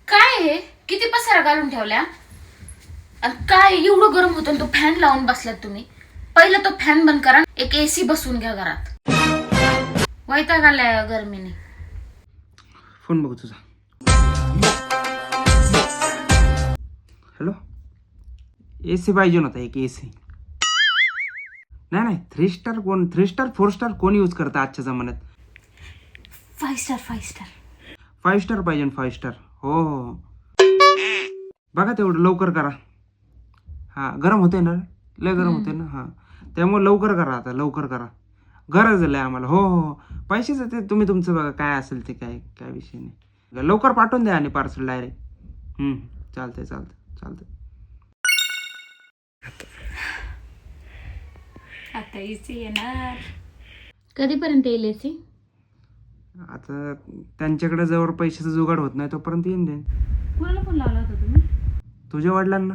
काय हे किती पसारा घालून ठेवल्या आणि काय एवढं गरम होतं तो फॅन लावून बसलात तुम्ही. पहिलं तो फॅन बंद करा, एक एसी बसवून घ्या घरात. वैताग आलाय गरमीने. फोन बघ तुझा. हॅलो, एसी पाहिजे नव्हता एक एसी. नाही 3 स्टार कोण, 3 स्टार 4 स्टार कोण यूज करतं आजच्या जमान्यात. 5 स्टार 5 स्टार 5 स्टार पाहिजे. 5 स्टार. हो. बघा तेवढं लवकर करा. हां, गरम होते ना, लय गरम होते ना. हां, त्यामुळे लवकर करा, आता लवकर करा. गरज झालं आहे आम्हाला. हो. पैसेच ते तुम्ही तुमचं बघा काय असेल ते, काय विषय नाही. लवकर पाठवून द्या आणि पार्सल डायरेक्ट. चालतंय. आता एसी येणार. कधीपर्यंत येईल एसी? आता त्यांच्याकडे जवळ पैशाचा जुगाड होत नाही तोपर्यंत येईन. कोणाला फोन लावला होता तुम्ही? तुझ्या वडिलांना.